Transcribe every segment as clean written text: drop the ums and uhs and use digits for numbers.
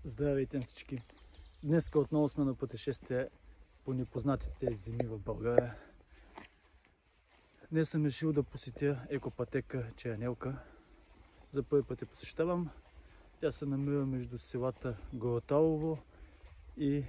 Здравейте всички! Днес отново сме на пътешествие по непознатите земи в България. Днес съм решил да посетя екопътека Чернелка. За първи път я посещавам. Тя се намира между селата Гороталово и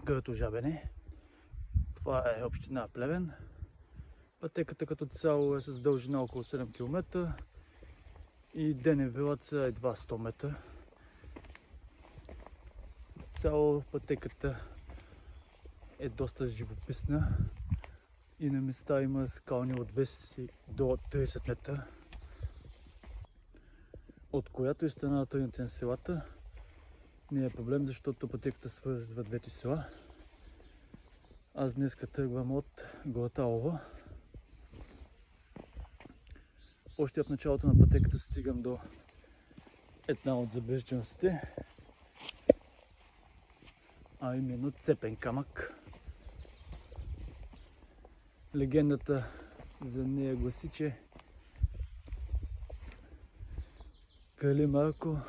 Къртожабене. Това е община Плевен. Пътеката като цяло е с дължина около 7 км и деневелът са едва 100 метра. Цяло пътеката е доста живописна и на места има скални от 20 до 30 метра. От която и страна да тръгнете на селата не е проблем, защото пътеката свързва двете села. Аз днеска тръгвам от Гороталово. Още в началото на пътеката стигам до една от забележителностите, а именно Цепен камък. Легендата за нея гласи, че Крале Марко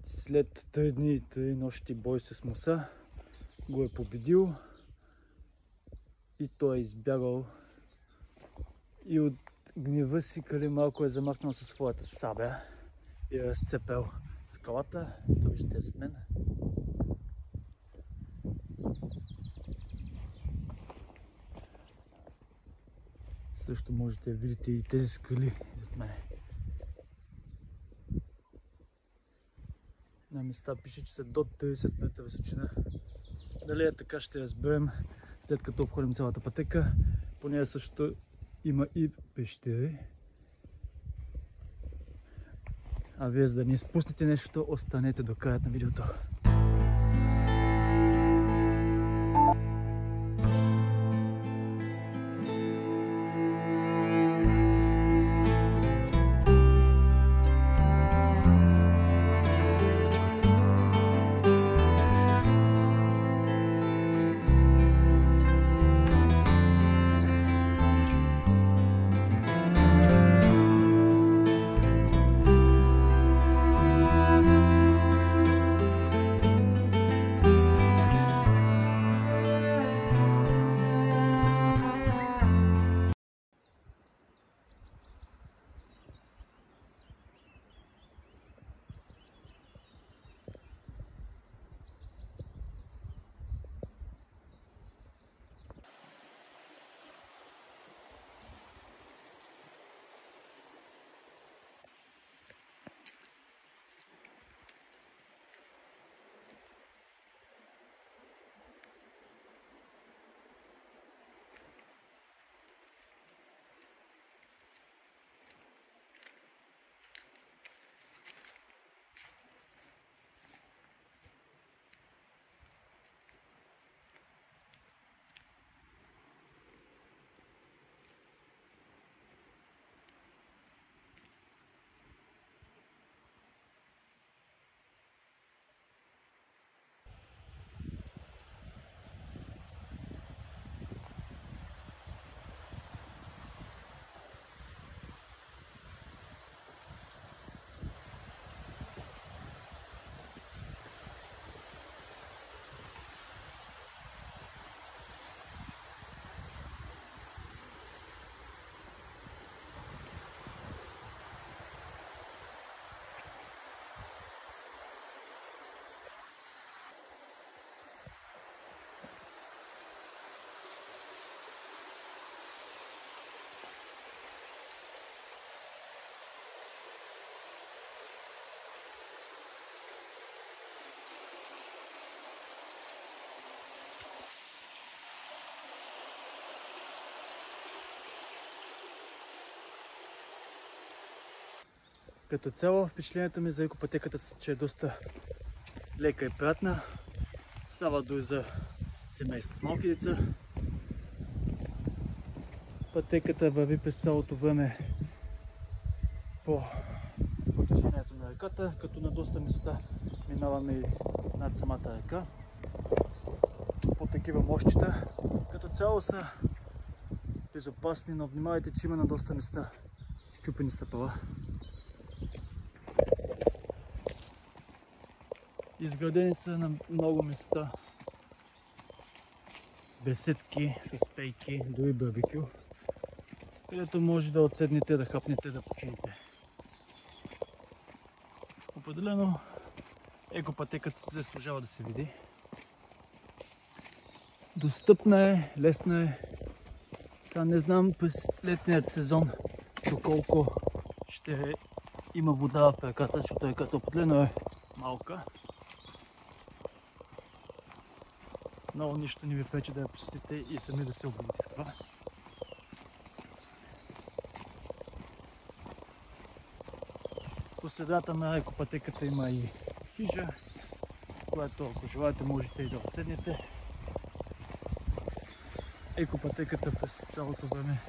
след 3 дни и 3 нощи бой с Муса го е победил и той е избягал, и от гнева си Крале Марко е замахнал със своята сабя и е разцепил скалата. Ето виждате зад мен. Също можете да видите и тези скали зад мен. На места пише, че са до 30 метра височина. Дали е така, ще разберем след като обходим цялата пътека. По нея също има и пещери. А вие, за да не изпуснете нещо, останете до края на видеото. Като цяло впечатлението ми за екопътеката е, че е доста лека и приятна. Става дума за семейство с малки деца. Пътеката върви през цялото време по протежението на реката, като на доста места минаваме и над самата река. По такива мостчета. Като цяло са безопасни, но внимавайте, че има на доста места счупени стъпала. Изградени са на много места беседки с пейки, дори барбекю, където може да отседнете, да хапнете, да почините. Определено екопътеката се заслужава да се види. Достъпна е, лесна е. Сега не знам през летният сезон доколко ще има вода в реката, защото реката определено е малка. Много нищо не ви пречи да я посетите и сами да се убедите в това. По средата на екопътеката има и хижа, която ако желаете можете и да отседнете. Екопътеката през цялото време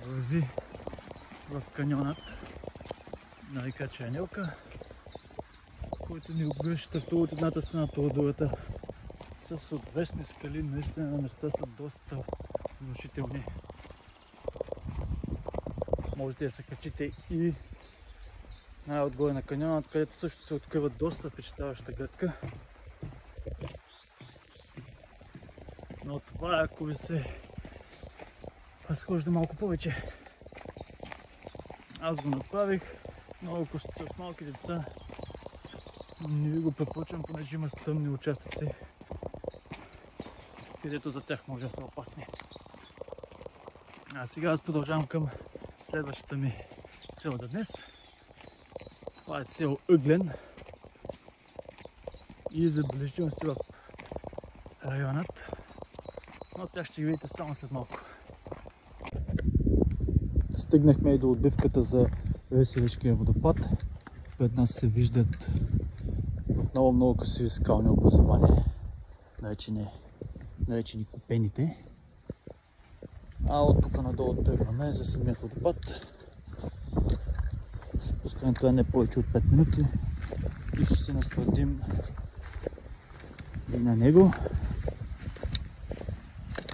върви в каньонът на река Чернелка, който ни обгръща то от едната страна, то от другата, с отвесни скали. Наистина на места са доста внушителни. Можете да се качите и най-отгоре на каньонът, където също се открива доста впечатляваща гледка. Но това е ако ви се разхожда малко повече. Аз го направих, но ако сте с малки деца, не ви го препоръчвам, понеже има стръмни участъци, където за тях може да са опасни. А сега аз продължавам към следващата ми цел за днес. Това е село Ъглен и забележителности в районът, но тях ще ги видите само след малко. Стигнахме и до отбивката за Веселишкия водопад. Пред нас се виждат много красиви скални образования, наречени купените. А от тук надолу тръгваме за самият водопад. Спускането е не повече от 5 минути и ще се насладим и на него.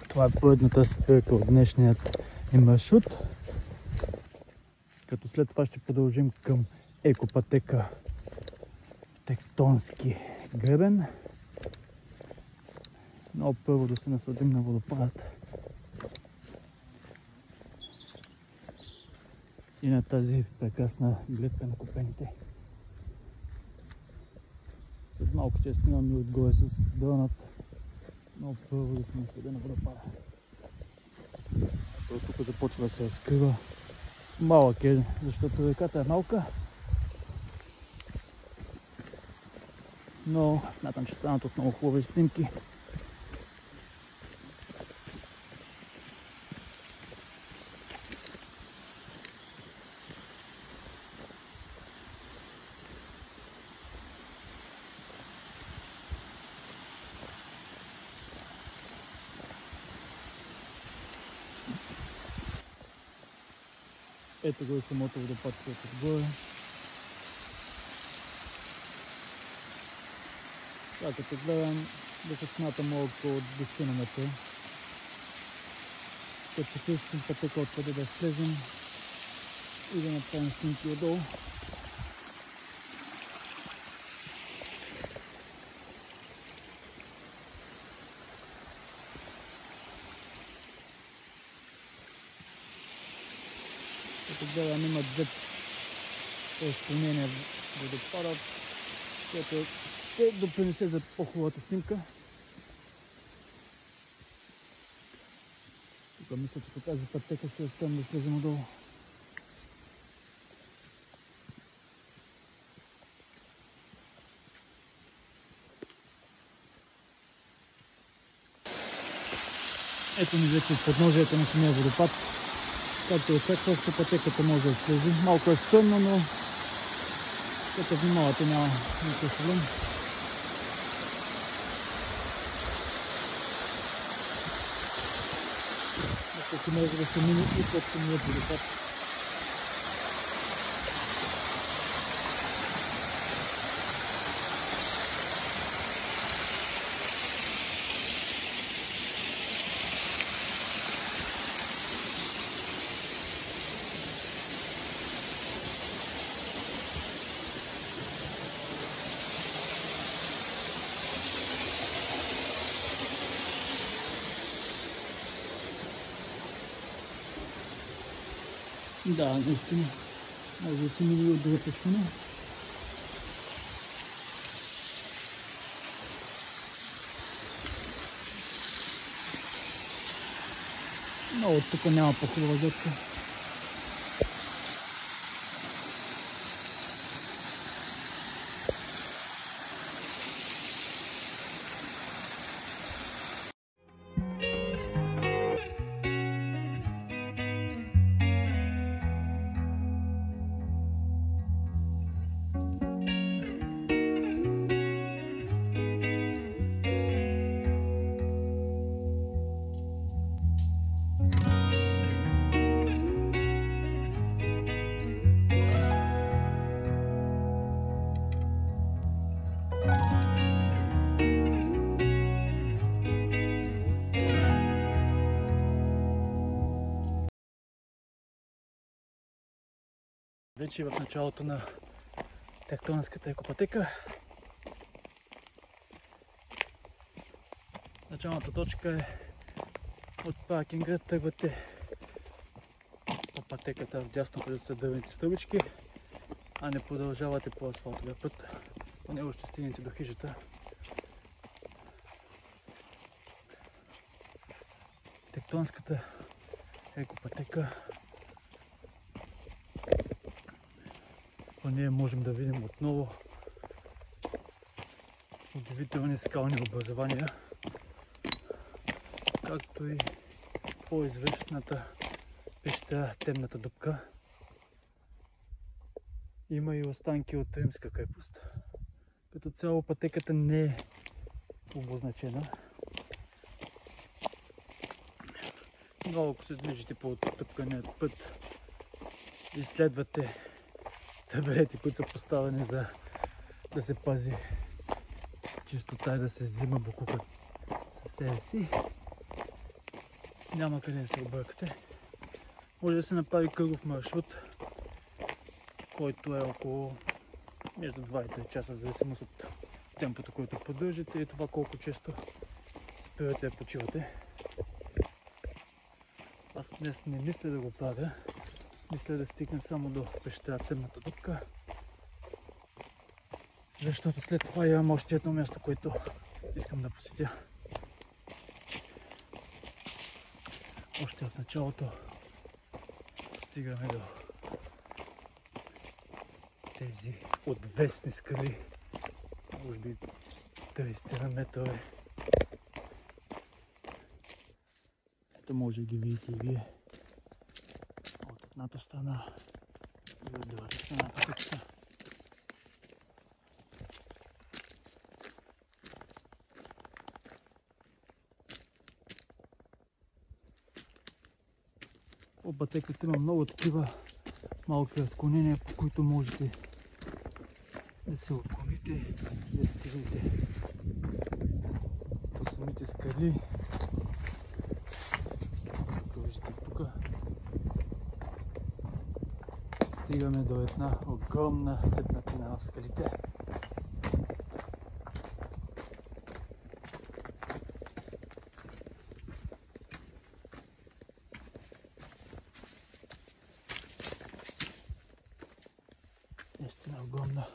Това е поредната спирка от днешният ни маршрут. Като след това ще продължим към екопътека Тектонски гребен. Но първо да се насладим на водопадът и на тази прекрасна гледка на купените. След малко ще снимам и отгоре с дронът, но първо да се насладя на водопада. Тук започва да се разкрива. Малък е, защото реката е малка, но смятам, че станат от много хубави снимки. Ето го и самото водопад отгоре. Сега като гледам да се смята малко от 10 на метра. Ще почистим пътека откъде да слезем и да направим снимки отдолу. Като гледам има две разклонения водопадът, което ще допринесе за по-хубавата снимка. Тук мисля, че по тази пътека ще успеем да слезем отдолу. Ето ни вече от подножието на самия водопад. Както очаквах, че пътеката може да слези. Малко е стръмно, но като внимавате няма никакъв проблем. Ако може да се мине и под самият водопад. Да, наистина. Може да си мили от другата страна. Но от тук няма по-хубава гледка. Вече в началото на тектонската екопътека. Началната точка е от паркинга, тръгвате по пътеката в дясно, където са дървените стълбички, а не продължавате по асфалтовия път. По него ще стигнете до хижата. Тектонската екопътека. По нея можем да видим отново удивителни скални образования, както и по-известната пещера Темната дупка. Има и останки от римска крепост. Като цяло пътеката не е обозначена. Но ако се движите по тъпканият път и следвате табелети, които са поставени за да се пази чистота и да се взима боклука със себе си, няма къде да се объркате. Може да се направи кръгов маршрут, който е около между 2 и 3 часа, в зависимост от темпото, което поддържате и това колко често спирате да почивате. Аз днес не мисля да го правя. Мисля да стигна само до пещера Темната дупка, защото след това имам още едно място, което искам да посетя. Още в началото стигаме до тези отвесни скали, може би 30 метра. Ето може да ги видите и вие. От едната страна и от другата страна пътеката. По пътеката има много такива малки разклонения, по които можете да се отклоните и да стигнете до самите скали. Както виждате тук, стигаме до една огромна цепнатина в скалите. Наистина огромна.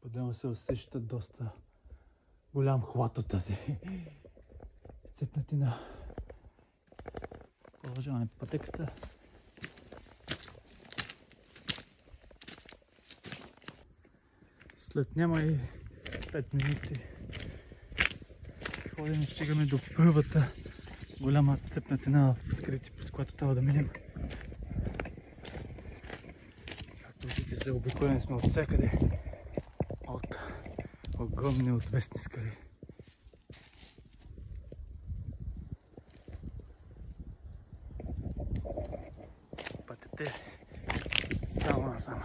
Поделно се усеща доста голям хват от тази цепнатина. Продължаваме по пътеката. След няма и 5 минути ходим и стигаме до първата голяма цепнатина в скалите, през която трябва да минем. Както виждате, заобиколени сме от всякъде от огромни отвесни скали. Пътят е само насам.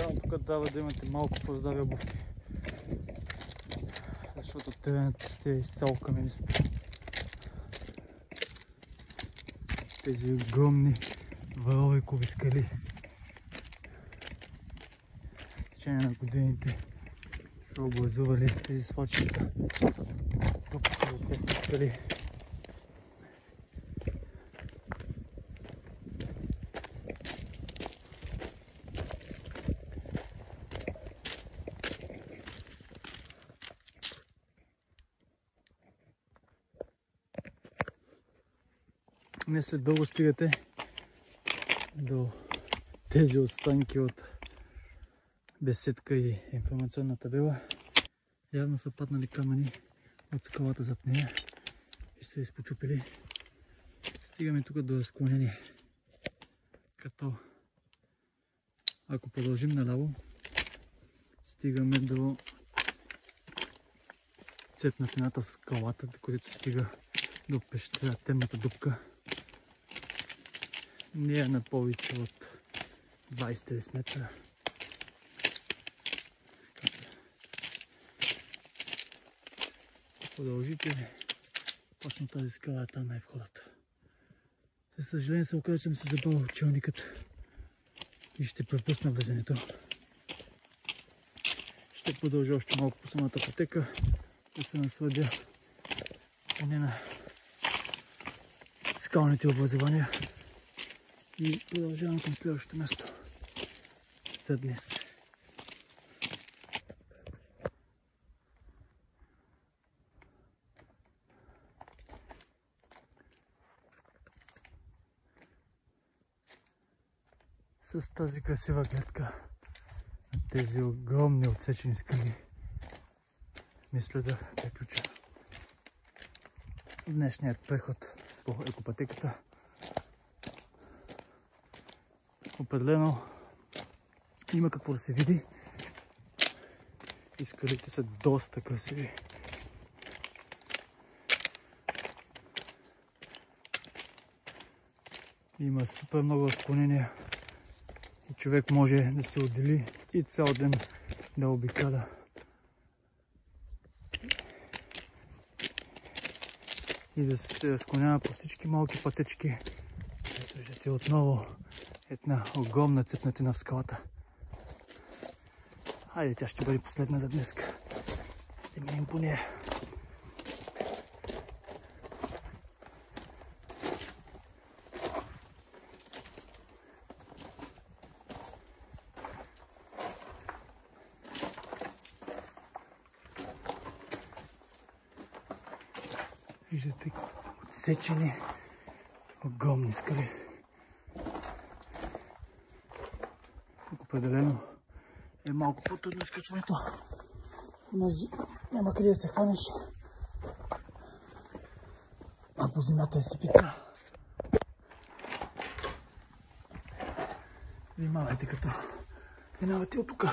Само тук трябва да имате малко по-здрави обувки, защото теренът ще е изцяло каменист. Тези огромни валовикови скали с течение на годините са образували тези свлачища тук в европейски скали. Не след дълго стигате до тези останки от беседка и информационна табела. Явно са паднали камъни от скалата зад нея и са изпочупили. Стигаме тук до разклонение, като ако продължим наляво, стигаме до цепнатината в скалата, където се стига до пещера, темната дупка. Не е на повече от 20 метра. Продължите, точно тази скала, там е входът. За съжаление се оказа, че съм се забавил челникът и ще пропусна влизането. Ще продължа още малко по самата пътека, да се насладя поне на скалните образования и продължавам към следващото място за днес. С тази красива гледка на тези огромни отсечени скали мисля да приключа днешният преход по екопътеката. Определено има какво да се види и скалите са доста красиви. Има супер много разклонения и човек може да се отдели и цял ден да обикаля. И да се разклонява по всички малки пътечки. Виждате отново една огромна цепнатина в скалата. Хайде, тя ще бъде последна за днес. Да минем по нея. Виждате отсечени огромни скали. Тук определено е малко по-трудно изкачването. Няма къде да се хванеш. А по земята е сипица. Внимавайте като минавате от тук.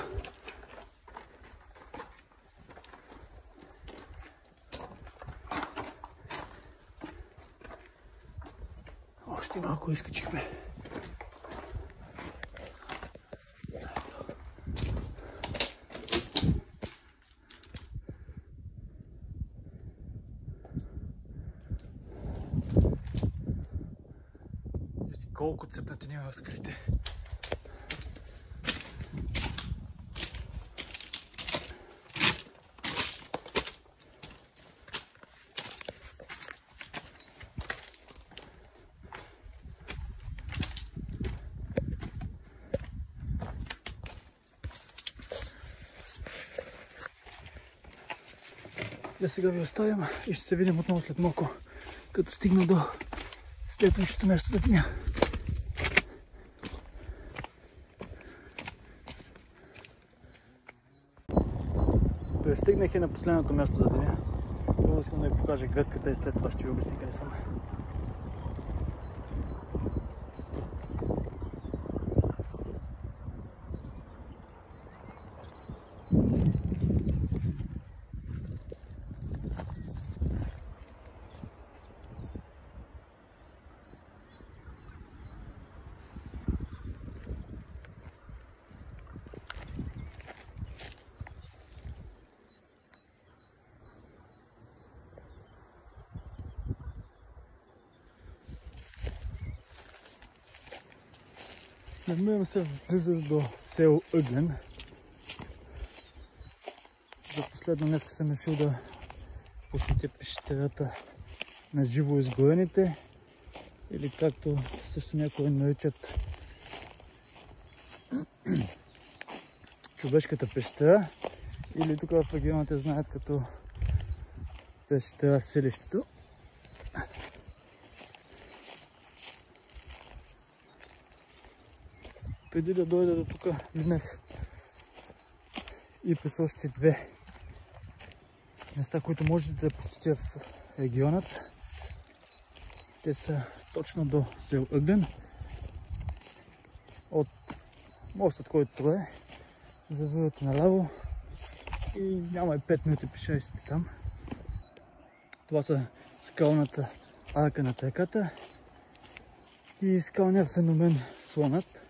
Още малко изкачихме. Колко цепнатини в скалите. Да сега ви оставям и ще се видим отново след малко, като стигна до следващото място за деня. Пристигнах и на последното място за деня. Първо искам да ви покажа гледката и след това ще ви обясня къде съм. Намирам се в близост до село Ъглен. За последно днес съм решил да посетя пещерата на живо изгорените, или както също някои наричат човешката пещера, или тук в региона те знаят като пещера селището. Преди да дойда до тук, минах и през още две места, които можете да посетите в регионът. Те са точно до село Ъглен. От мостът, който е, завивате наляво и няма и 5 минути пеша и сте там. Това са скалната арка на реката и скалният феномен Слонът.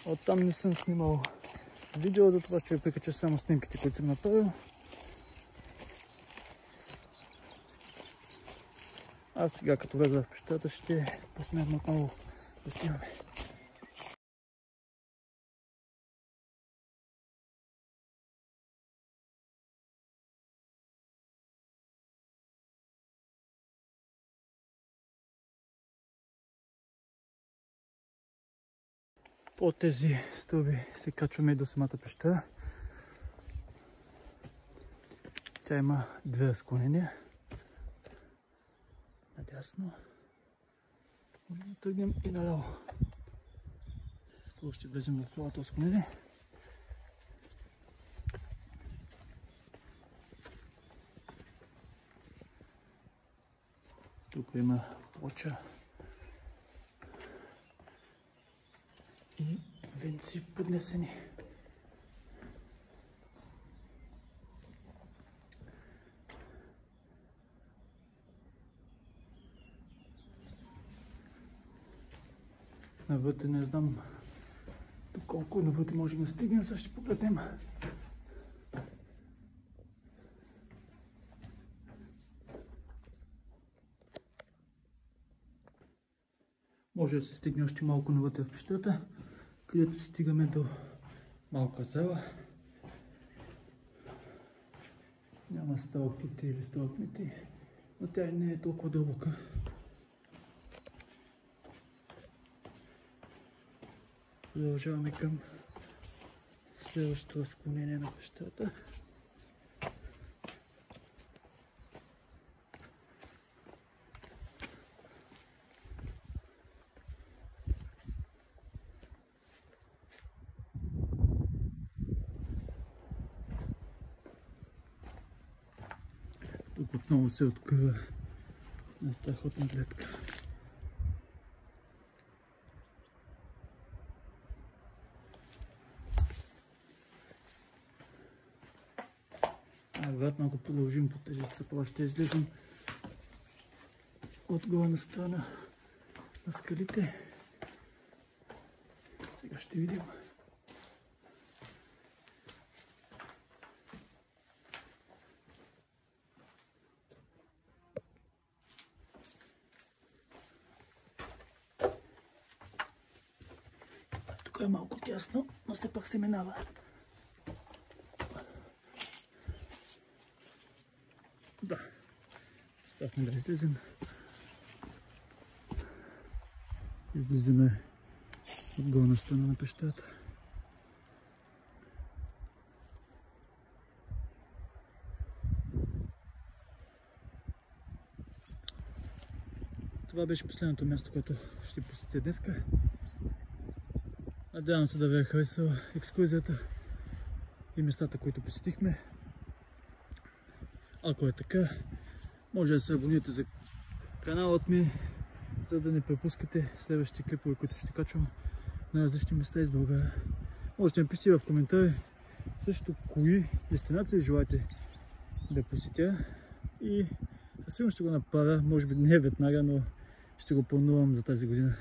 Оттам не съм снимал видео, затова ще ви прикача само снимките, които съм направил. А сега, като влеза в пещерата, ще пуснем отново да снимаме. По тези стълби се качваме до самата пещера. Тя има две разклонения. Надясно. Можем да тръгнем и наляво. Първо ще влезем в лявото разклонение. Тук има плоча и венци поднесени. Навътре не знам доколко навътре можем да стигнем, сега ще погледнем. Може да се стигне още малко навътре в пещерата, където стигаме до малка зала. Няма сталактити или сталагмити, но тя не е толкова дълбока. Продължаваме към следващото разклонение на пещерата. Тук отново се открива на страхотна гледка. Вероятно, ако продължим по тези стъпала, ще излезем от горна страна на скалите. Сега ще видим. Тук е малко тясно, но все пак се минава. Да, успяхме да излезем. Излизаме от горна страна на пещерата. Това беше последното място, което ще посетя днеска. Надявам се да ви е харесала екскурзията и местата, които посетихме. Ако е така, може да се абонирате за каналът ми, за да не пропускате следващите клипове, които ще качвам на различни места из България. Можете да ми пишете в коментари също кои дестинации желаете да посетя и със сигурност ще го направя, може би не веднага, но ще го планувам за тази година.